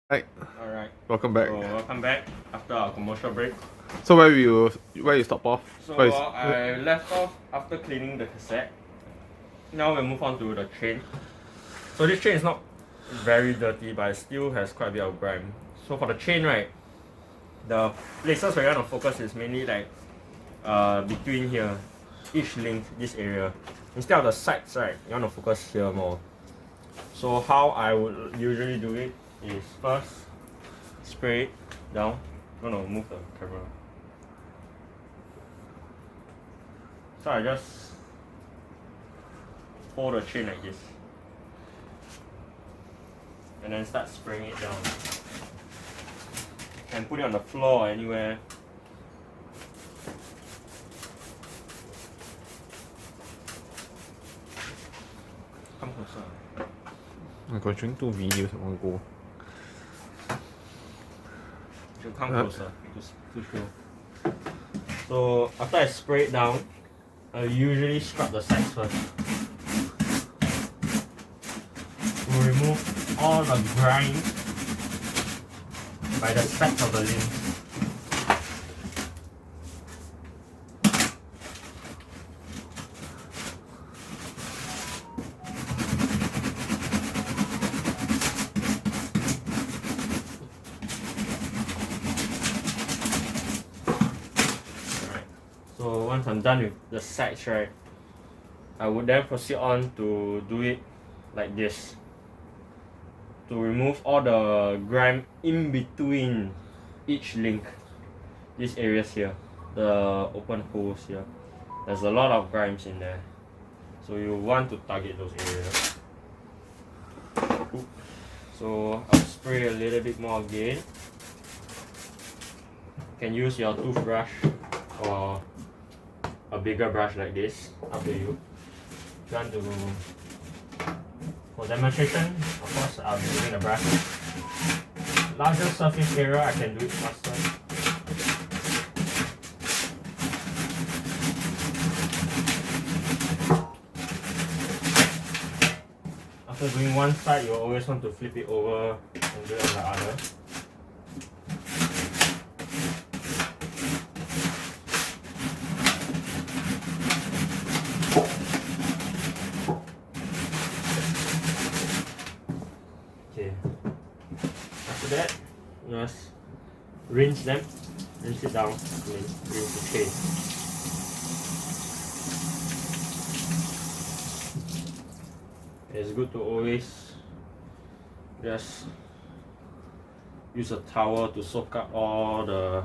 Right. Alright. Welcome back. So welcome back after our commercial break. So where you stop off? So Where is, I left off after cleaning the cassette. Now we'll move on to the chain. So this chain is not very dirty, but it still has quite a bit of grime. So for the chain, right, the places where you want to focus is mainly like between here, each link, this area. Instead of the sides, right, you want to focus here more. So how I would usually do it is first spray it down. I'm gonna move the camera. So I just hold the chain like this and then start spraying it down. And put it on the floor or anywhere. Come closer. I'm going to drink 2 videos at one go. You come closer to show. So after I spray it down, I usually scrub the sides first to remove all the grime by the sides of the link. So once I'm done with the sides, right, I would then proceed on to do it like this to remove all the grime in between each link. These areas here, the open holes here, there's a lot of grimes in there, so you want to target those areas. So I'll spray a little bit more again. You can use your toothbrush or a bigger brush like this, up to you. If you want to, for demonstration, of course I'll be using the brush. Larger surface area, I can do it faster. After doing one side, you always want to flip it over and do it on the other. Okay. After that, just rinse them, rinse it down, and then rinse the chain. It's good to always just use a towel to soak up all the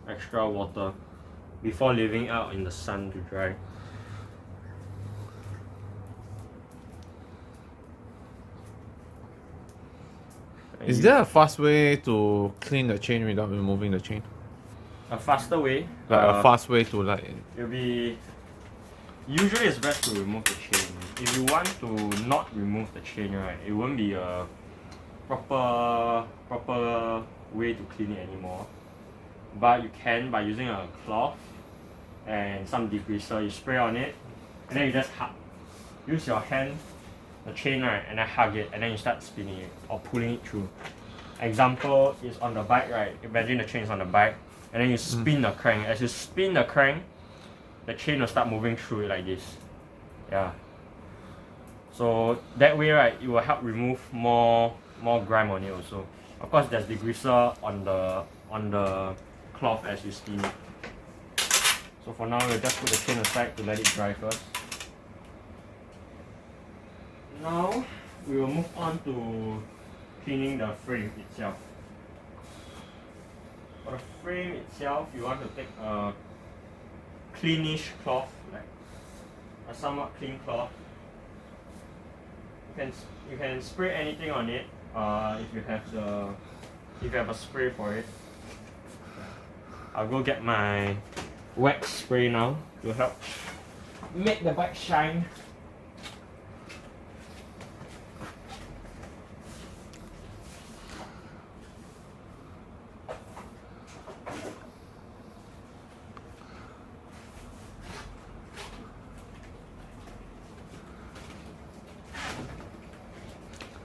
extra water before leaving out in the sun to dry. Is there a fast way to clean the chain without removing the chain? A faster way? Like a fast way to like... It'll be... Usually it's best to remove the chain. If you want to not remove the chain, right, it won't be a proper way to clean it anymore. But you can by using a cloth and some degreaser. You spray on it and then you just hug. Use your hand, the chain, right, and then hug it and then you start spinning it or pulling it through. Example is on the bike, right? Imagine the chain is on the bike and then you spin the crank. As you spin the crank, the chain will start moving through it like this. Yeah. So that way, right, it will help remove more grime on it also. Of course, there's degreaser on the cloth as you spin it. So for now, we'll just put the chain aside to let it dry first. Now we will move on to cleaning the frame itself. For the frame itself, you want to take a cleanish cloth, like a somewhat clean cloth. You can spray anything on it if you have a spray for it. I'll go get my wax spray now to help make the bike shine.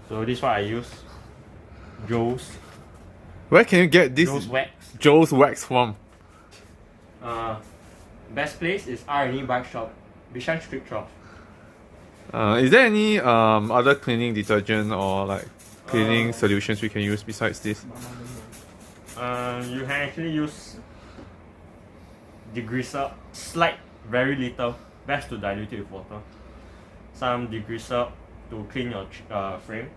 So this is what I use. Joe's Where can you get this wax. Joe's wax from? Best place is R&E Bike Shop, Bishan Street 12. Is there any other cleaning detergent or like cleaning solutions we can use besides this? You can actually use degreaser, slight, very little, best to dilute it with water. Some degreaser to clean your frame,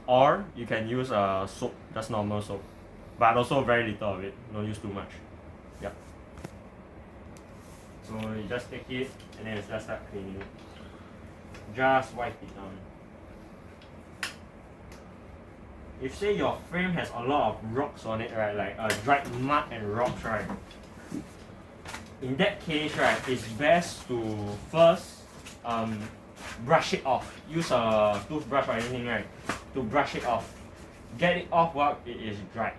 or you can use soap, just normal soap, but also very little of it, don't use too much. Yeah. So you just take it and then just start cleaning. Just wipe it down. If say your frame has a lot of rocks on it, right, like dried mud and rocks, right, in that case, right, it's best to first brush it off. Use a toothbrush or anything, right, to brush it off. Get it off while it is dry,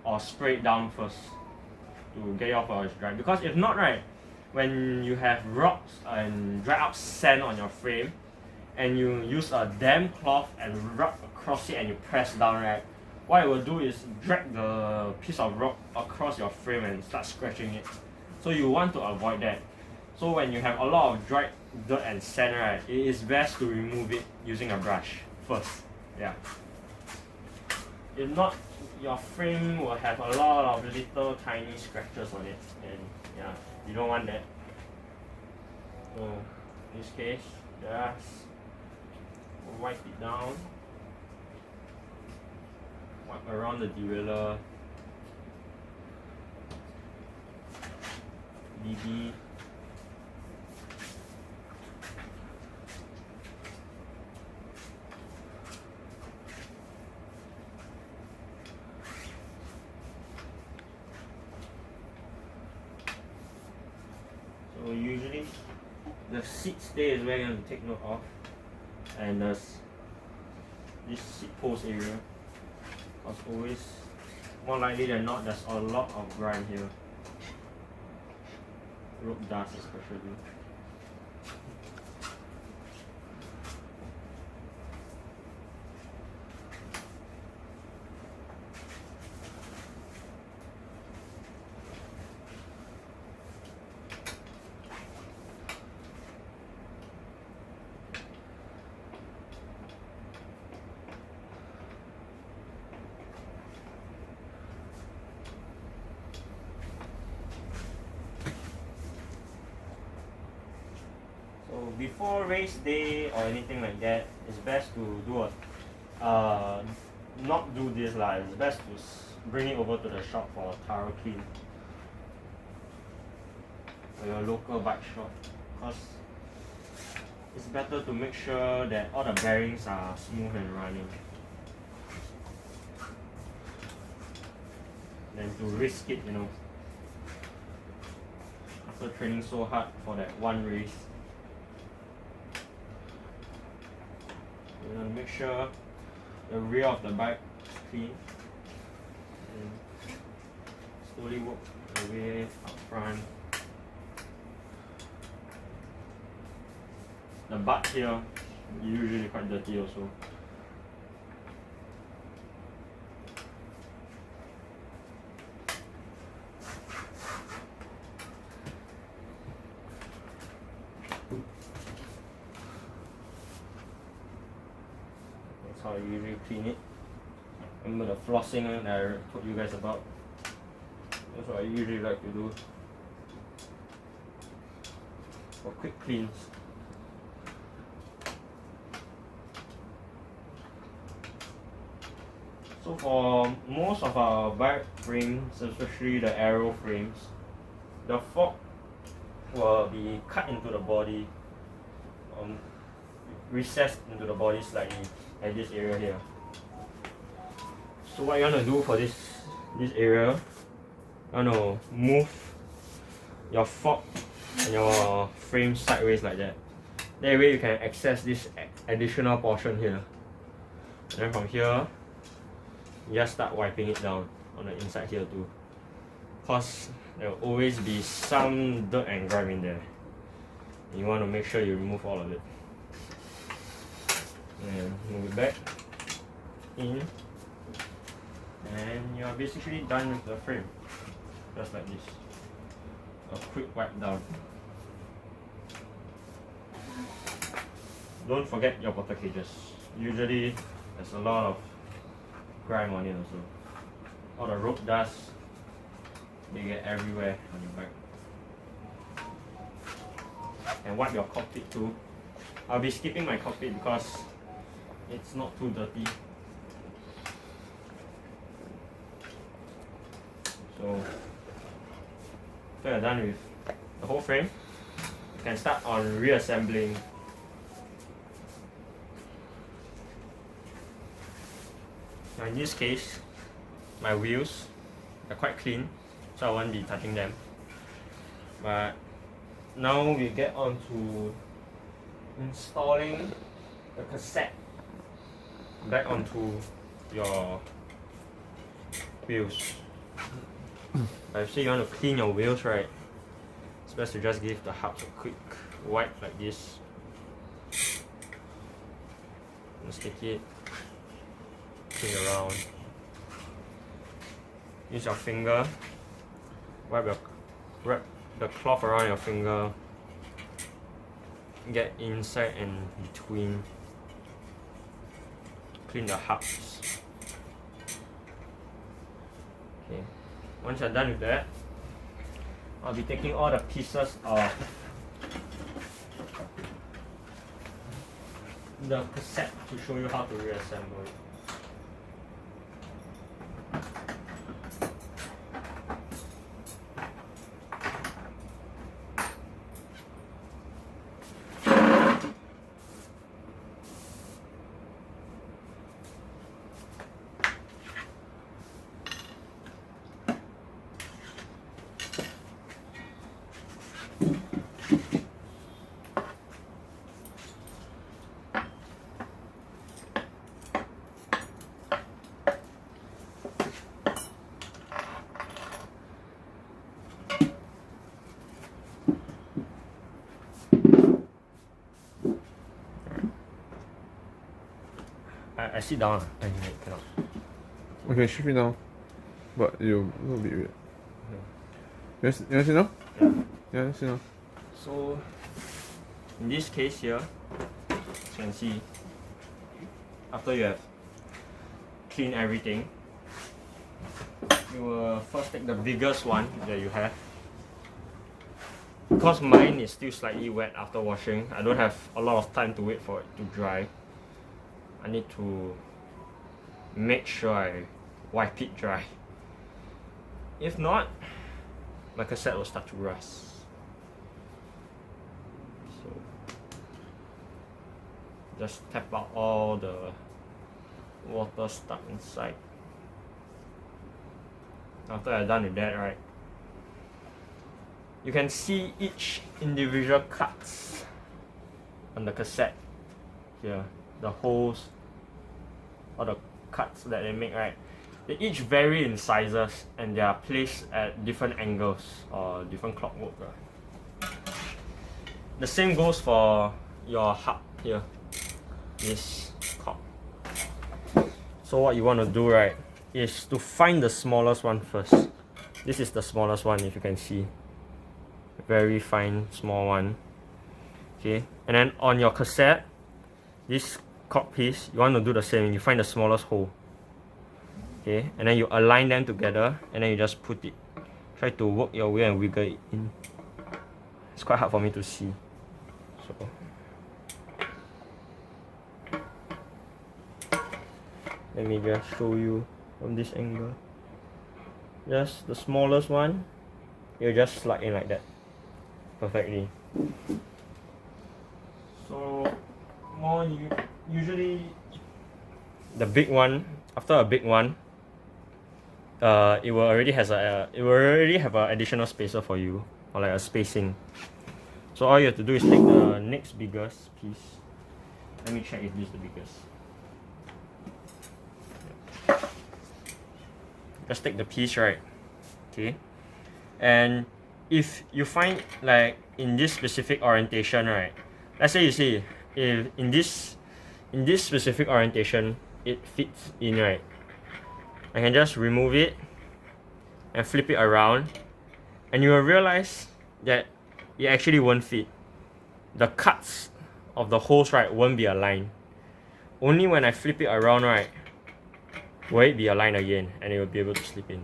or spray it down first to get it off while it's dry. Because if not, right, when you have rocks and dry up sand on your frame, and you use a damp cloth and rub across it and you press down, right, what it will do is drag the piece of rock across your frame and start scratching it. So you want to avoid that. So when you have a lot of dried dirt and sand, right, it is best to remove it using a brush first. Yeah. If not, your frame will have a lot of little tiny scratches on it, and yeah, you don't want that. So in this case, just wipe it down, wipe around the derailleur, DB. So usually the seat stay is where you're going to take note of, and this seat post area, because always, more likely than not, there's a lot of grime here, road dust especially. Before race day or anything like that, it's best to do not do this lah. It's best to bring it over to the shop for a thorough clean, or your local bike shop, because it's better to make sure that all the bearings are smooth and running than to risk it, you know, after training so hard for that one race. Make sure the rear of the bike is clean, and slowly work the way up front. The butt here is usually quite dirty also. That's how I usually clean it. Remember the flossing that I told you guys about? That's what I usually like to do for quick cleans. So for most of our bike frames, especially the aero frames, the fork will be cut into the body, recessed into the body slightly, like this area here. So what you want to do for this area, you want to move your fork and your frame sideways like that. That way you can access this additional portion here. And then from here, you just start wiping it down on the inside here too. Cause there will always be some dirt and grime in there. You want to make sure you remove all of it. And move it back in. And you're basically done with the frame. Just like this. A quick wipe down. Don't forget your water cages. Usually there's a lot of grime on it also. All the rope dust, they get everywhere on your bike. And wipe your cockpit too. I'll be skipping my cockpit because it's not too dirty. So after you're done with the whole frame, you can start on reassembling. Now in this case, my wheels are quite clean, so I won't be touching them. But now we get on to installing the cassette back onto your wheels. If say you want to clean your wheels, right, it's best to just give the hubs a quick wipe like this. And stick it, clean around. Use your finger, wrap the cloth around your finger, get inside and between, clean the hubs. Okay, once you're done with that, I'll be taking all the pieces of the cassette to show you how to reassemble it. I sit down. I cannot. Okay, shift it down. But you will be weird. You want to sit down? Yeah. Yeah, sit down. So, in this case here, you can see, after you have cleaned everything, you will first take the biggest one that you have. Because mine is still slightly wet after washing, I don't have a lot of time to wait for it to dry. I need to make sure I wipe it dry. If not, my cassette will start to rust. So just tap out all the water stuck inside. After I'm done with that, right, you can see each individual cuts on the cassette here. The holes, all the cuts that they make, right, they each vary in sizes and they are placed at different angles or different clockwork. The same goes for your hub here, this cock. So what you want to do, right, is to find the smallest one first. This is the smallest one, if you can see. Very fine, small one. Okay, and then on your cassette, this cock piece, you want to do the same. You find the smallest hole. Okay, and then you align them together, and then you just put it. Try to work your way and wiggle it in. It's quite hard for me to see. So let me just show you from this angle. Just the smallest one, you just slide in like that. Perfectly. So usually the big one, after a big one, it will already have an additional spacer for you, or like a spacing. So all you have to do is take the next biggest piece. Let me check if this is the biggest. Just take the piece, right? Okay, and if you find like in this specific orientation, right, let's say you see if in this specific orientation it fits in, right, I can just remove it and flip it around, and you will realize that it actually won't fit. The cuts of the holes, right, won't be aligned. Only when I flip it around, right, will it be aligned again, and it will be able to slip in.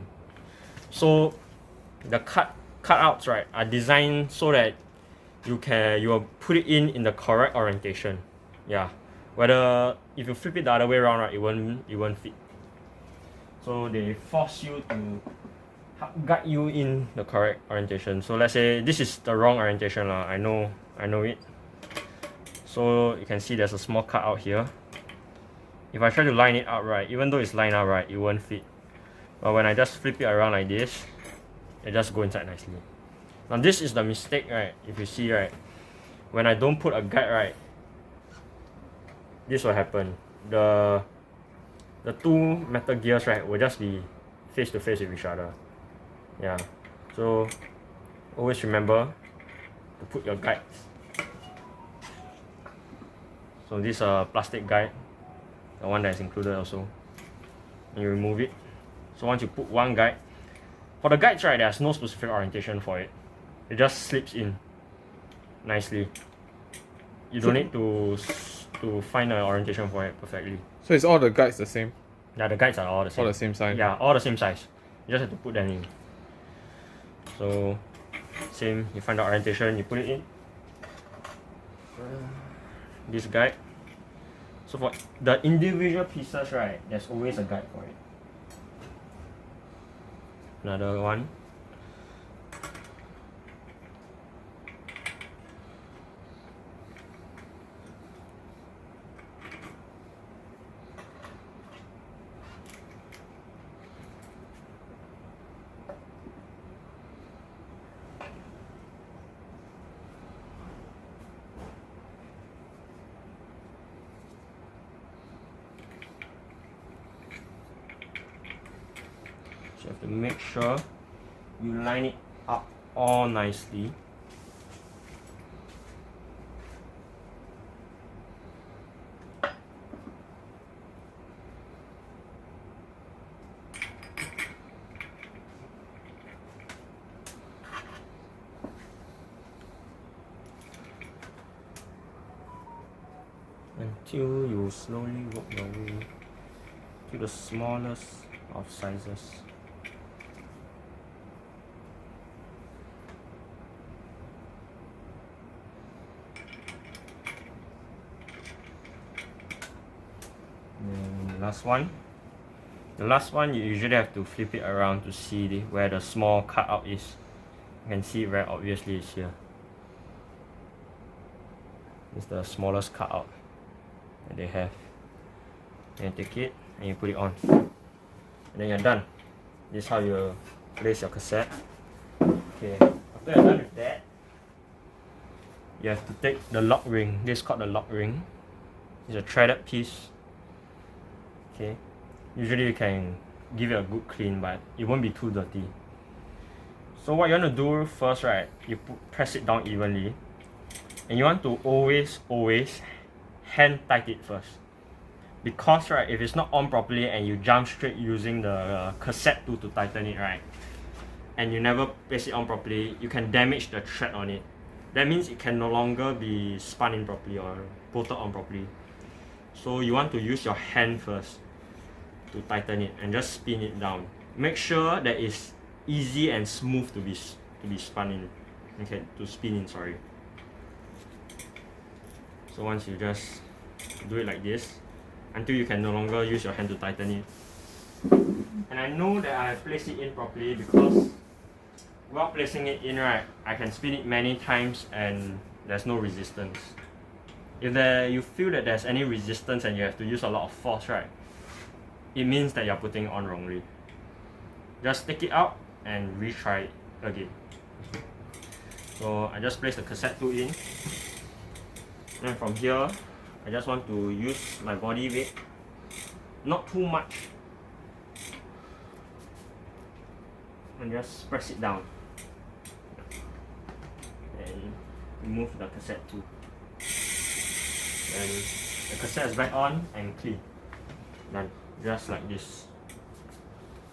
So the cutouts, right, are designed so that you will put it in the correct orientation. Yeah. Whether if you flip it the other way around, right, it won't fit. So they force you to guide you in the correct orientation. So let's say this is the wrong orientation. I know it. So you can see there's a small cut out here. If I try to line it up right, even though it's lined up right, it won't fit. But when I just flip it around like this, it just go inside nicely. Now this is the mistake, right? If you see, right, when I don't put a guide, right, this will happen. The two metal gears, right, will just be face to face with each other. Yeah. So always remember to put your guides. So this is a plastic guide, the one that is included also. And you remove it. So once you put one guide, for the guides, right, there's no specific orientation for it. It just slips in nicely. You don't need to find an orientation for it perfectly. So is all the guides the same? Yeah, the guides are all the same. All the same size? Yeah, all the same size. You just have to put them in. So same, you find the orientation, you put it in. This guide. So for the individual pieces, right, there's always a guide for it. Another one. So you have to make sure you line it up all nicely. Until you slowly work your way to the smallest of sizes. And the last one you usually have to flip it around to see where the small cutout is. You can see it very obviously, it's here. It's the smallest cutout that they have. And you take it and you put it on, and then you're done. This is how you place your cassette. Okay, after you're done with that, you have to take the lock ring. This is called the lock ring. It's a threaded piece. Okay, usually you can give it a good clean, but it won't be too dirty. So what you want to do first, right, you press it down evenly, and you want to always hand tight it first, because right, if it's not on properly and you jump straight using the cassette tool to tighten it, right, and you never place it on properly, you can damage the thread on it. That means it can no longer be spun in properly or bolted on properly. So you want to use your hand first to tighten it and just spin it down. Make sure that it's easy and smooth to be spun in. Okay, to spin in, sorry. So once you just do it like this until you can no longer use your hand to tighten it. And I know that I have placed it in properly because while placing it in, right, I can spin it many times and there's no resistance. If you feel that there's any resistance and you have to use a lot of force, right, it means that you're putting it on wrongly. Just take it out and retry it again. So I just place the cassette tool in, and from here I just want to use my body weight, not too much, and just press it down and remove the cassette tool. And the cassette is back on and clean. Done. Just like this.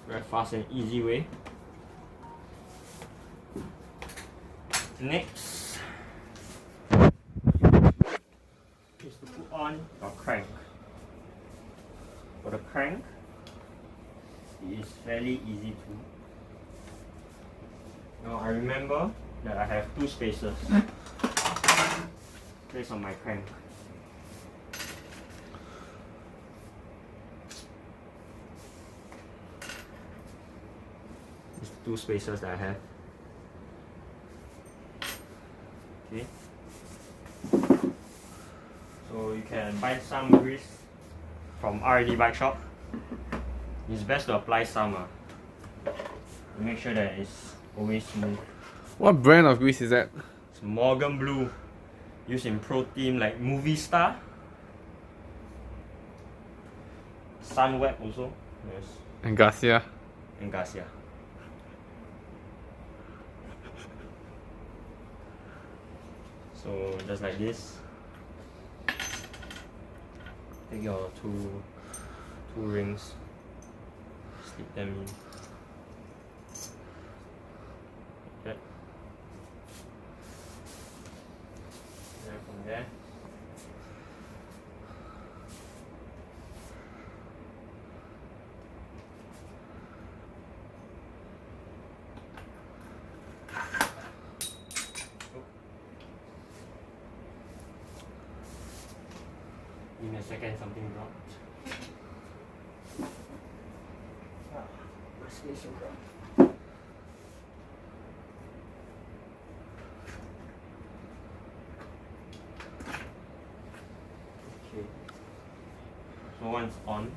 Very fast and easy way. Next is to put on your crank. For the crank, it is fairly easy to. Now I remember that I have 2 spacers placed on my crank. These 2 spacers that I have. Okay. So you can buy some grease from R&D bike shop. It's best to apply some to make sure that it's always smooth. What brand of grease is that? It's Morgan Blue, used in pro team like Movie Star. Sunweb also, yes. And Garcia. And Garcia. So just like this, take your two rings, slip them in. Okay. And from there, give me a second, something dropped. My spacer dropped. Okay. So once on,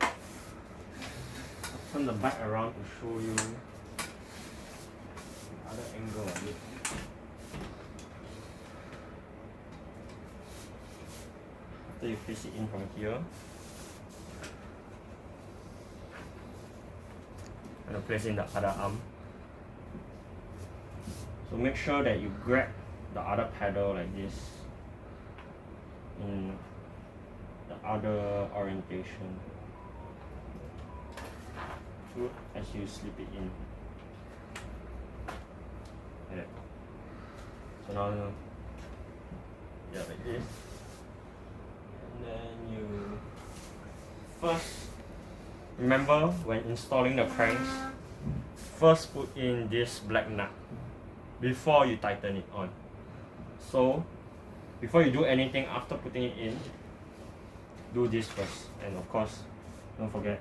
I'll turn the bike around to show you the other angle of it. After you place it in from here, and I'll place in the other arm. So make sure that you grab the other pedal like this in the other orientation. Good, as you slip it in. Like that. So now, yeah, like this. And then you first remember when installing the cranks, first put in this black nut before you tighten it on. So before you do anything after putting it in, do this first. And of course, don't forget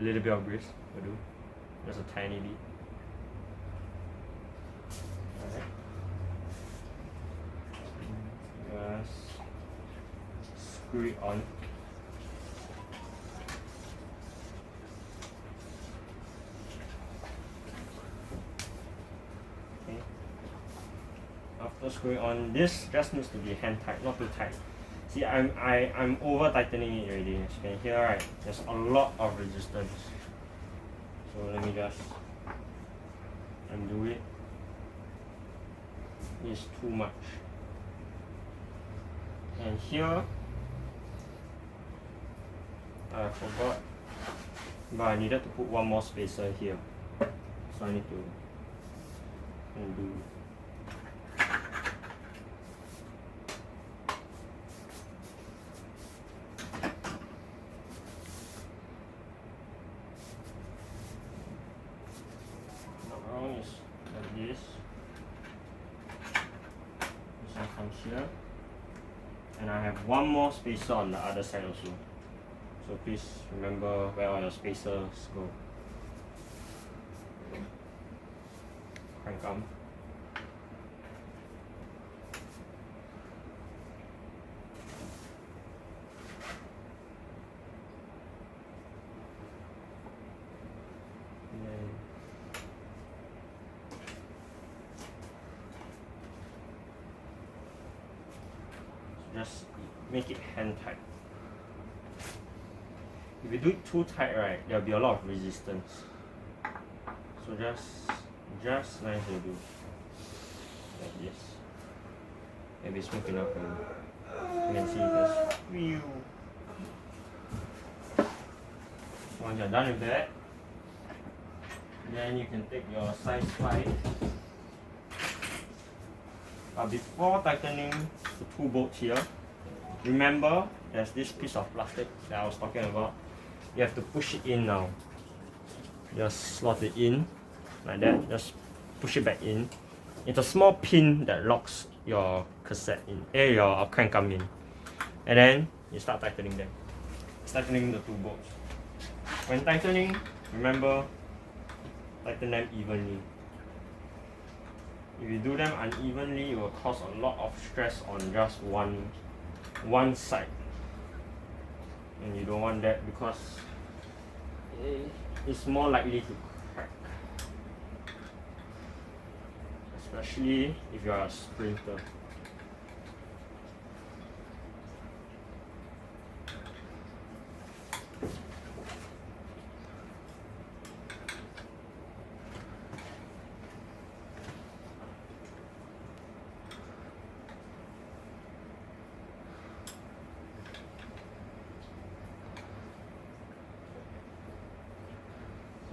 a little bit of grease will do, just a tiny bit. Alright. Just screw it on. Okay. After screwing on, this just needs to be hand tight, not too tight. See, I'm over tightening it already. As you can hear, right? There's a lot of resistance. So let me just undo it. It's too much. And here, I forgot, but I needed to put one more spacer here. So I need to undo. Now is like this. This one comes here. And I have one more spacer on the other side also. So please remember where all your spacers go. Crank arm. And then just make it hand tight. If you do it too tight, right, there'll be a lot of resistance. So just nice to do like this. Maybe smooth enough for you. You can see just Once you're done with that, then you can take your size 5. But before tightening the 2 bolts here, remember there's this piece of plastic that I was talking about. You have to push it in now. Just slot it in like that. Just push it back in. It's a small pin that locks your cassette in, your crank arm in. And then you start tightening them. Tightening the 2 bolts. When tightening, remember, tighten them evenly. If you do them unevenly, it will cause a lot of stress on just one side. And you don't want that because it's more likely to crack. Especially if you are a sprinter.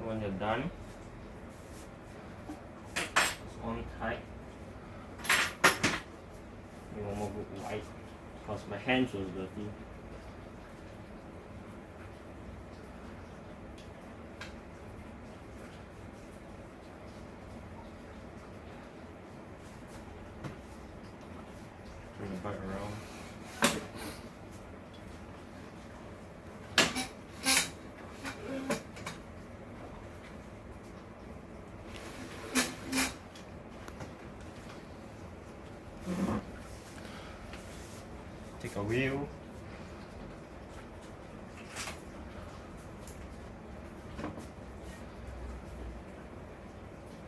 When you're done, it's on tight. You want more go white because my hands was dirty. Turn the butt around. Take a wheel.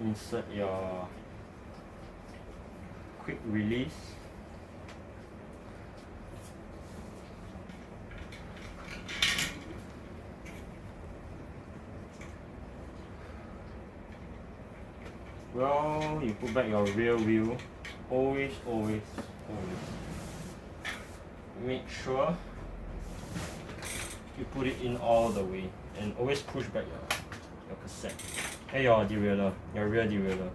Insert your quick release. Well, you put back your rear wheel. Always make sure you put it in all the way and always push back your cassette. Hey, your derailleur, your rear derailleur.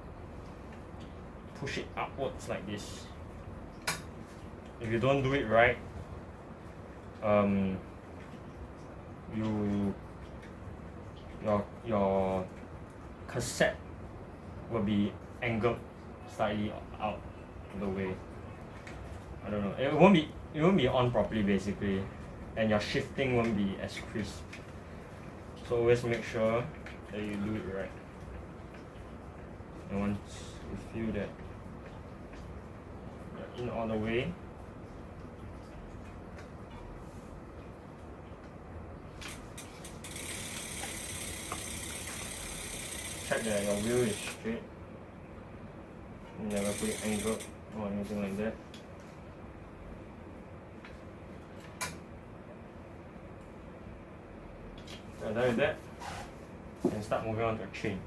Push it upwards like this. If you don't do it right, your cassette will be angled slightly out of the way. I don't know. It won't be on properly basically, and your shifting won't be as crisp. So always make sure that you do it right. And once you feel that you're in all the way, check that your wheel is straight. You never put it angled or anything like that. So done with that, and start moving on to the chain.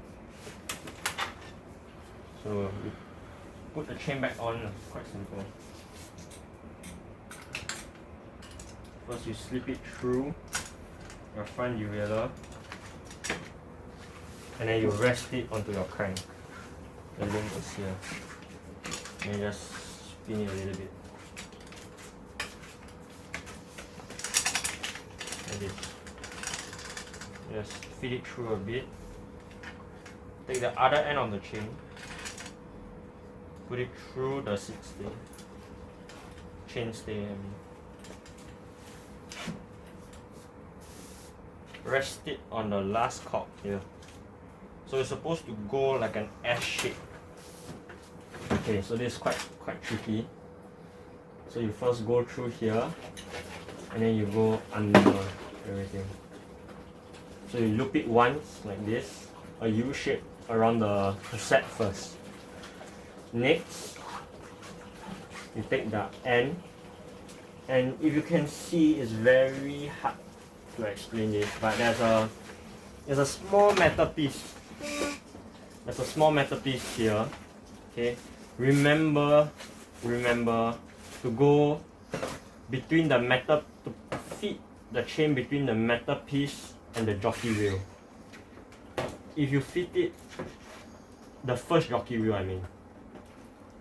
So you put the chain back on, it's quite simple. First you slip it through your front derailleur, and then you rest it onto your crank. The link is here. And you just spin it a little bit. Like this. Just feed it through a bit. Take the other end of the chain. Put it through the seat stay. Chain stay, I mean. Rest it on the last cork here. So it's supposed to go like an S shape. Okay, so this is quite tricky. So you first go through here, and then you go under everything. So you loop it once like this, a U shape around the cassette first. Next, you take the end, and if you can see, it's very hard to explain this, but there's a small metal piece. There's a small metal piece here. Okay, remember to go between the metal, to feed the chain between the metal piece and the jockey wheel. If you fit it, the first jockey wheel I mean,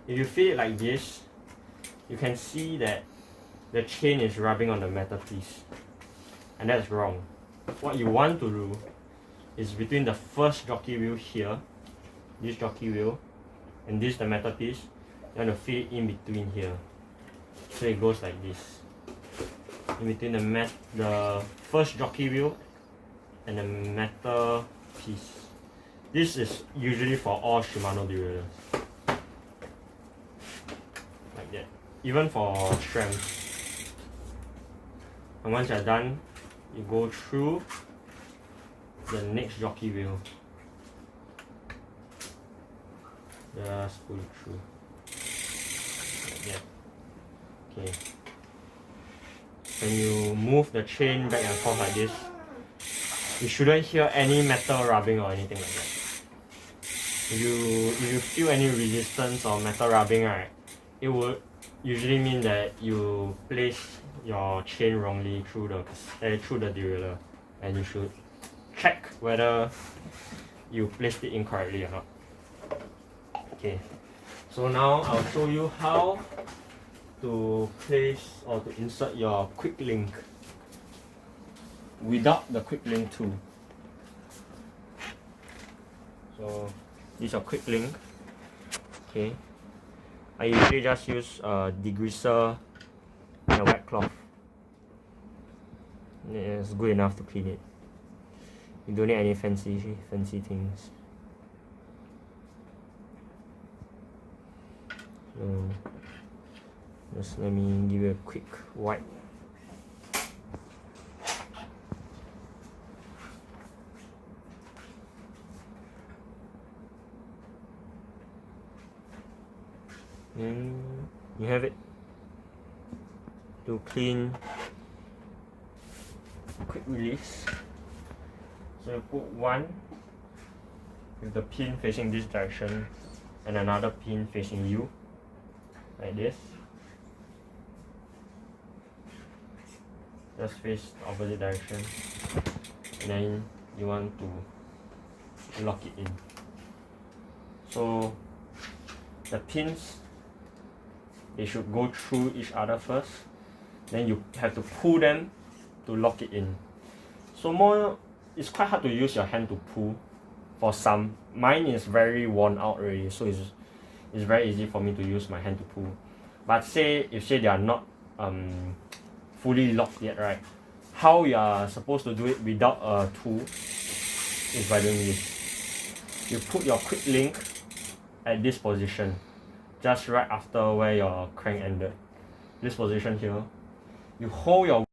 if you fit it like this, you can see that the chain is rubbing on the metal piece, and that's wrong. What you want to do is between the first jockey wheel here, this jockey wheel, and this the metal piece, you want to fit it in between here. So it goes like this. In between the first jockey wheel and the metal piece. This is usually for all Shimano derailleurs. Like that. Even for trams. And once you're done, you go through the next jockey wheel. Just pull it through. Like that. Okay. When you move the chain back and forth like this, you shouldn't hear any metal rubbing or anything like that. If you feel any resistance or metal rubbing, right, it would usually mean that you place your chain wrongly through the derailleur, and you should check whether you placed it incorrectly or not. Okay, so now I'll show you how to place or to insert your quick link without the quick link tool. So this is your quick link. Okay, I usually just use a degreaser and a wet cloth. It's good enough to clean it. You don't need any fancy things. So just let me give you a quick wipe. And you have it to clean quick release. So you put one with the pin facing this direction and another pin facing you, like this. Just face the opposite direction, and then you want to lock it in. So the pins, they should go through each other first, then you have to pull them to lock it in. So it's quite hard to use your hand to pull for some. Mine is very worn out already, so it's very easy for me to use my hand to pull. But if they are not fully locked yet, right? How you are supposed to do it without a tool is by doing this. You put your quick link at this position, just right after where your crank ended. This position here. You hold your